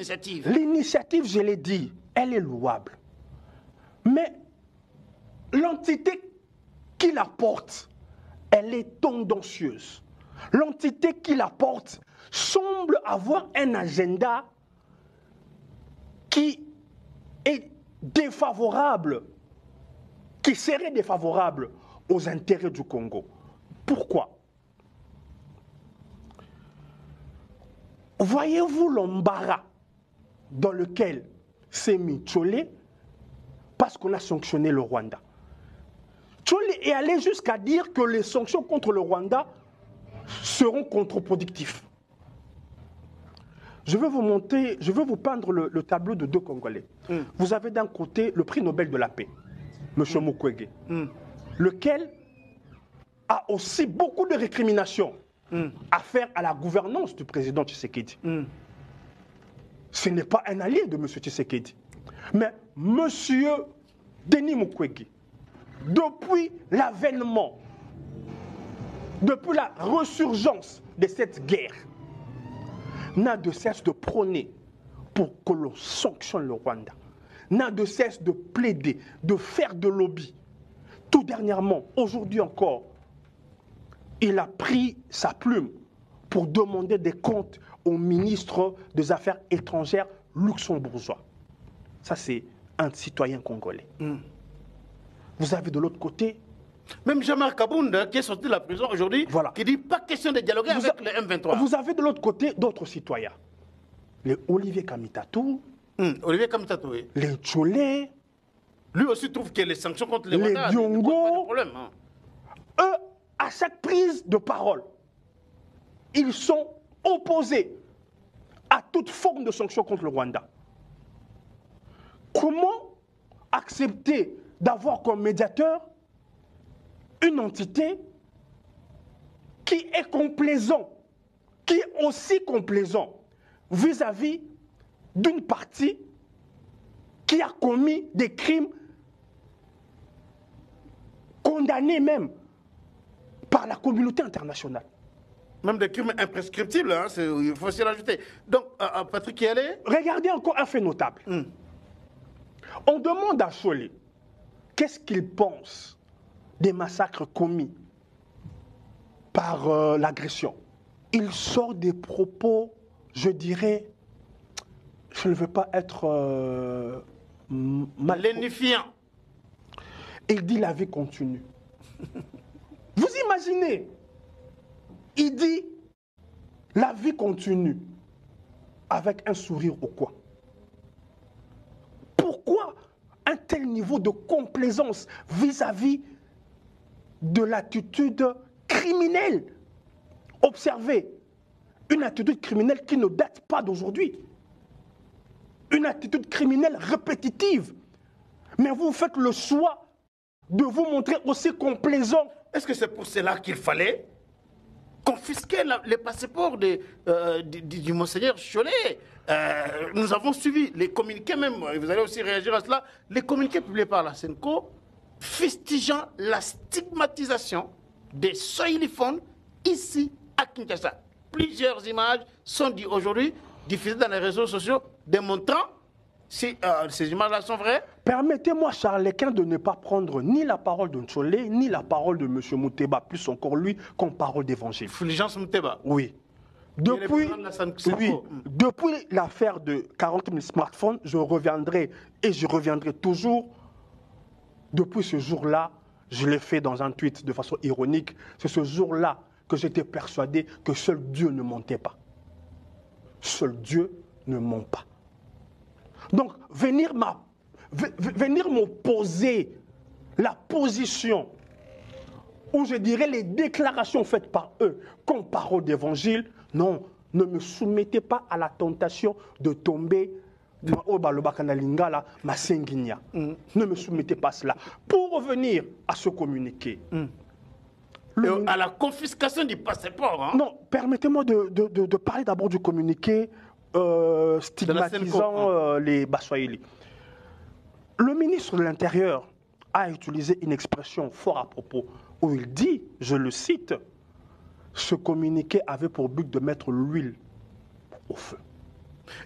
initiative. L'initiative, je l'ai dit, elle est louable. Mais l'entité qui la porte, elle est tendancieuse. L'entité qui la porte semble avoir un agenda qui est défavorable, qui serait défavorable aux intérêts du Congo. Pourquoi? Voyez-vous l'embarras dans lequel s'est mis Tcholé parce qu'on a sanctionné le Rwanda? Tcholé est allé jusqu'à dire que les sanctions contre le Rwanda seront contre-productives. Je veux vous montrer, je veux vous peindre le tableau de deux Congolais. Vous avez d'un côté le prix Nobel de la paix, M. Mukwege, lequel a aussi beaucoup de récriminations à faire à la gouvernance du président Tshisekedi. Ce n'est pas un allié de M. Tshisekedi. Mais M. Denis Mukwege, depuis l'avènement, depuis la resurgence de cette guerre, n'a de cesse de prôner pour que l'on sanctionne le Rwanda, n'a de cesse de plaider, de faire de lobby. Tout dernièrement, aujourd'hui encore, il a pris sa plume pour demander des comptes au ministre des Affaires étrangères luxembourgeois. Ça, c'est un citoyen congolais. Vous avez de l'autre côté... Même Jean-Marc Kabounda, qui est sorti de la prison aujourd'hui, voilà, qui dit pas question de dialoguer avec les M23. Vous avez de l'autre côté d'autres citoyens. Les Olivier Kamitatou, Olivier Kamitatou, oui. Les Tcholé, lui aussi trouve que les sanctions contre les les Rwandais Diongo, pas de problème. Eux, à chaque prise de parole, ils sont opposés à toute forme de sanction contre le Rwanda. Comment accepter d'avoir comme médiateur une entité qui est complaisant, qui est aussi complaisant vis-à-vis d'une partie qui a commis des crimes condamnés même par la communauté internationale. Même des crimes imprescriptibles, hein, il faut aussi l'ajouter. Donc, Patrick Yalé... Regardez encore un fait notable. On demande à Tcholé qu'est-ce qu'il pense des massacres commis par l'agression. Il sort des propos, je dirais, je ne veux pas être mal... Lénifiant. Il dit la vie continue. Vous imaginez? Il dit la vie continue avec un sourire au coin. Pourquoi un tel niveau de complaisance vis-à-vis de l'attitude criminelle? Observez, une attitude criminelle qui ne date pas d'aujourd'hui. Une attitude criminelle répétitive. Mais vous faites le choix de vous montrer aussi complaisant. Est-ce que c'est pour cela qu'il fallait confisquer les passeports du monseigneur Tcholé? Nous avons suivi les communiqués même, vous allez aussi réagir à cela, les communiqués publiés par la SENCO fustigeant la stigmatisation des soiliphones ici à Kinshasa. Plusieurs images sont aujourd'hui diffusées dans les réseaux sociaux démontrant si ces images-là sont vraies. Permettez-moi, Charles Lequin, de ne pas prendre ni la parole de Tcholé, ni la parole de M. Mouteba, plus encore lui, comme parole d'évangile. Fulgence Mouteba. Oui. Depuis l'affaire de 40 000 smartphones, je reviendrai et je reviendrai toujours. Depuis ce jour-là, je l'ai fait dans un tweet de façon ironique, c'est ce jour-là que j'étais persuadé que seul Dieu ne mentait pas. Seul Dieu ne ment pas. Donc, venir m'opposer la position ou je dirais les déclarations faites par eux comme parole d'évangile, non, ne me soumettez pas à la tentation de tomber ne me soumettez pas à cela. Pour revenir à ce communiqué, à la confiscation du passeport. Hein? Non, permettez-moi de parler d'abord du communiqué stigmatisant les Baswahili. Le ministre de l'Intérieur a utilisé une expression fort à propos où il dit, je le cite, ce communiqué avait pour but de mettre l'huile au feu.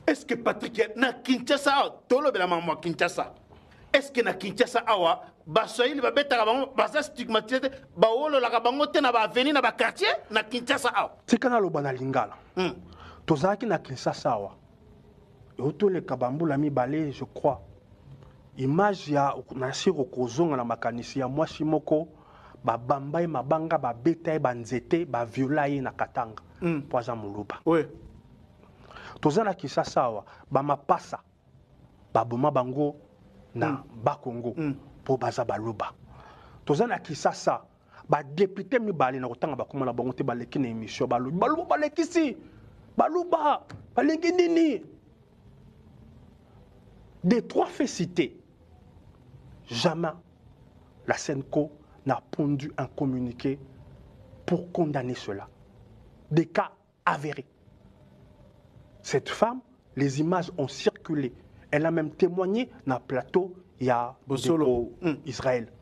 Est-ce que Patrick, na Kinshasa, tolo bela maman Kinshasa, est-ce que na Kinshasa awa, Basoïl va bêta bango, basa stigmatisé, baolo la bango te na ba avenue na ba quartier na Kinshasa awa. Tikana lo bana lingala. Tozaki na Kinshasa awa. Oto le kabambu la mi balé, je crois. Image ya nasi rokozonga na makanisi ya mwasi moko ba bambai mabanga ba beta ba nzete ba viola ye na Katanga. Poza muluba. Oui. Tozana Kinshasa awa ba mapasa ba boma bango na ba Congo po baza baluba. Tozana Kinshasa ba député mi balé na kotanga ba komona bango te baleki na émission baluba balekisi baluba balengi nini. Des trois faits cités, jamais la Senco n'a pondu un communiqué pour condamner cela. Des cas avérés. Cette femme, les images ont circulé. Elle a même témoigné dans le plateau, il y a Israël.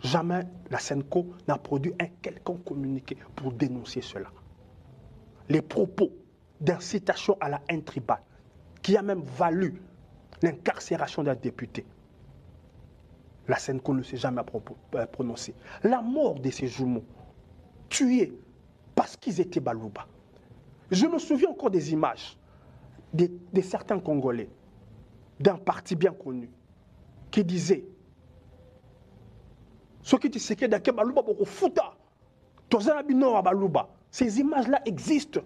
Jamais la Senco n'a produit un quelconque communiqué pour dénoncer cela. Les propos d'incitation à la haine tribale, qui a même valu l'incarcération d'un député. La Senco ne s'est jamais prononcée. La mort de ces jumeaux, tués parce qu'ils étaient balouba. Je me souviens encore des images de certains Congolais, d'un parti bien connu, qui disaient ce qui disait que balouba boko futa, ces images-là existent.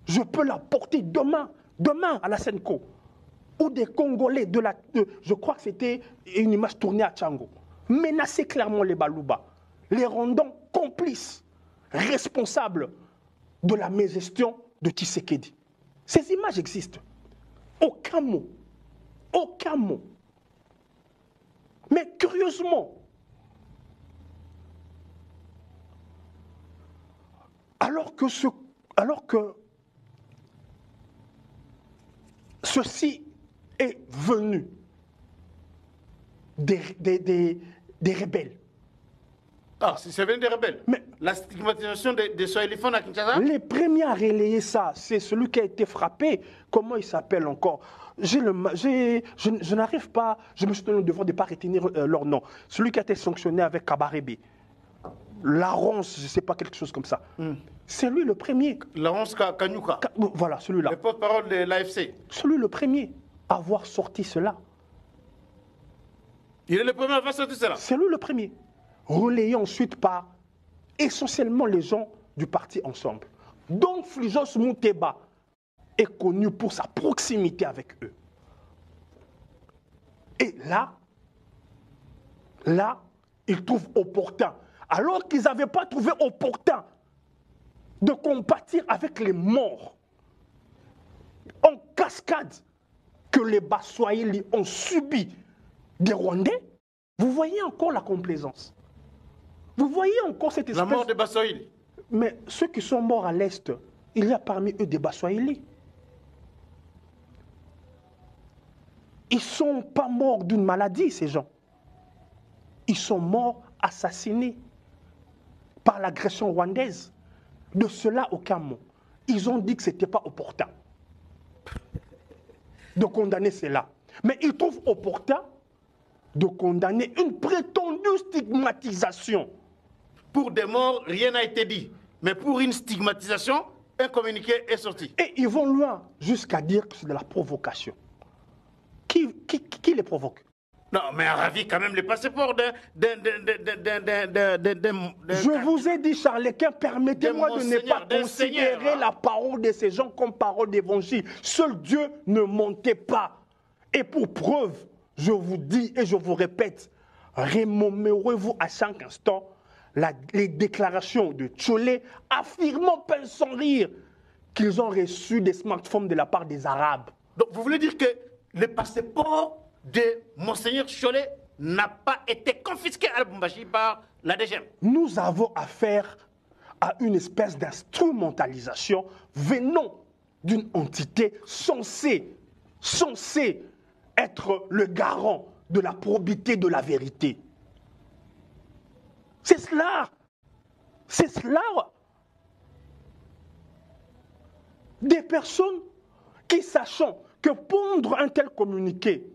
Je peux la porter demain à la Senco. Ou des Congolais je crois que c'était une image tournée à Tchango, menaçaient clairement les Balouba, les rendant complices, responsables de la mégestion de Tshisekedi. Ces images existent. Aucun mot. Aucun mot. Mais curieusement, alors que ceci est venu des rebelles. Ah, c'est venu des rebelles. Mais la stigmatisation des Soélifons à Kinshasa. Les premiers à relayer ça, c'est celui qui a été frappé. Comment il s'appelle encore? Je n'arrive pas, je me suis donné le devoir de ne pas retenir leur nom. Celui qui a été sanctionné avec Kabarebe. Laurence, je ne sais pas, quelque chose comme ça. C'est lui le premier. Laurence Kanyuka. Voilà, celui-là. Le porte-parole de l'AFC. Celui le premier à avoir sorti cela. Il est le premier à avoir sorti cela. C'est lui le premier. Relayé ensuite par essentiellement les gens du parti Ensemble. Donc Fulgence Mouteba est connu pour sa proximité avec eux. Et là, ils trouvent opportun, alors qu'ils n'avaient pas trouvé opportun de compatir avec les morts en cascade que les Baswahili ont subi des Rwandais. Vous voyez encore la complaisance. Vous voyez encore cette espèce... La mort des Baswahili. Mais ceux qui sont morts à l'Est, il y a parmi eux des Baswahili. Ils ne sont pas morts d'une maladie, ces gens. Ils sont morts assassinés par l'agression rwandaise. De cela, aucun mot. Ils ont dit que ce n'était pas opportun de condamner cela. Mais ils trouvent opportun de condamner une prétendue stigmatisation. Pour des morts, rien n'a été dit. Mais pour une stigmatisation, un communiqué est sorti. Et ils vont loin jusqu'à dire que c'est de la provocation. Qui les provoque? Non, mais ravi quand même les passeports Je vous ai dit, Charlequin, permettez-moi de ne pas considérer la parole de ces gens comme parole d'évangile. Seul Dieu ne mentait pas. Et pour preuve, je vous dis et je vous répète, remémorez-vous à chaque instant les déclarations de Tcholé affirmant, peine sans rire, qu'ils ont reçu des smartphones de la part des Arabes. Donc vous voulez dire que le passeport de Monseigneur Cholet n'a pas été confisqué à Lubumbashi par la DGM? Nous avons affaire à une espèce d'instrumentalisation venant d'une entité censée être le garant de la probité de la vérité. C'est cela. C'est cela. Des personnes qui, sachant que pondre un tel communiqué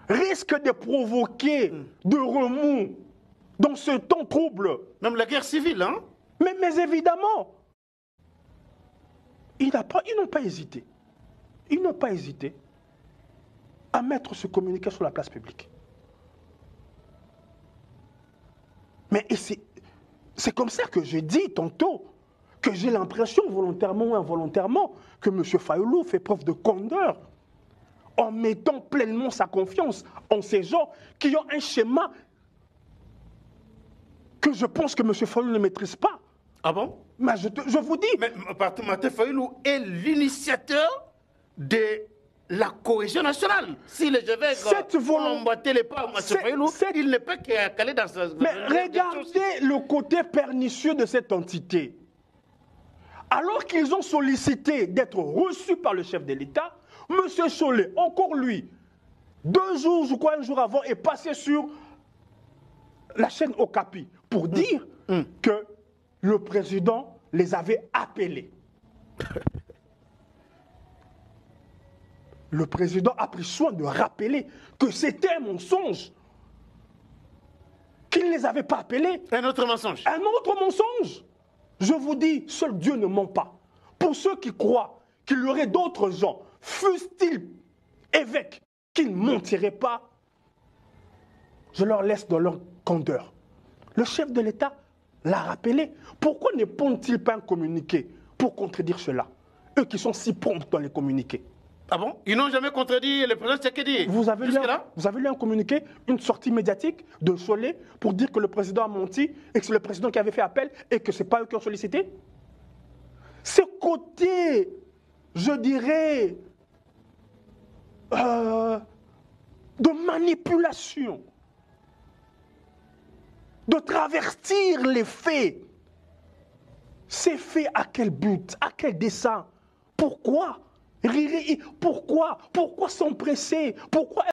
risque de provoquer de remous dans ce temps trouble. Même la guerre civile, hein? Mais évidemment, ils n'ont pas hésité. Ils n'ont pas hésité à mettre ce communiqué sur la place publique. Mais c'est comme ça que j'ai dit tantôt que j'ai l'impression, volontairement ou involontairement, que M. Fayulu fait preuve de candeur en mettant pleinement sa confiance en ces gens qui ont un schéma que je pense que M. Fayulu ne maîtrise pas. Ah bon? Mais je vous dis... Mais Martin Fayulu est l'initiateur de la cohésion nationale. Si les évêques ont emboîté les pas à M. Fayulu, il ne peut qu'aller dans ce... Mais regardez le côté pernicieux de cette entité. Alors qu'ils ont sollicité d'être reçus par le chef de l'État, M. Chollet, encore lui, 2 jours ou quoi, un jour avant, est passé sur la chaîne Okapi pour dire que le président les avait appelés. Le président a pris soin de rappeler que c'était un mensonge. Qu'il ne les avait pas appelés. Un autre mensonge. Un autre mensonge. Je vous dis, seul Dieu ne ment pas. Pour ceux qui croient qu'il y aurait d'autres gens, fussent-ils évêques, qui ne mentiraient pas, je leur laisse dans leur candeur. Le chef de l'État l'a rappelé. Pourquoi ne pondent-ils pas un communiqué pour contredire cela? Eux qui sont si prompts dans les communiqués. Ah bon? Ils n'ont jamais contredit le président Tshisekedi. Vous avez lu un communiqué, une sortie médiatique de Chollet pour dire que le président a menti et que c'est le président qui avait fait appel et que ce n'est pas eux qui ont sollicité? Ce côté, je dirais, de manipulation, de travestir les faits, c'est fait à quel but? À quel dessein? Pourquoi? Pourquoi s'empresser? Pourquoi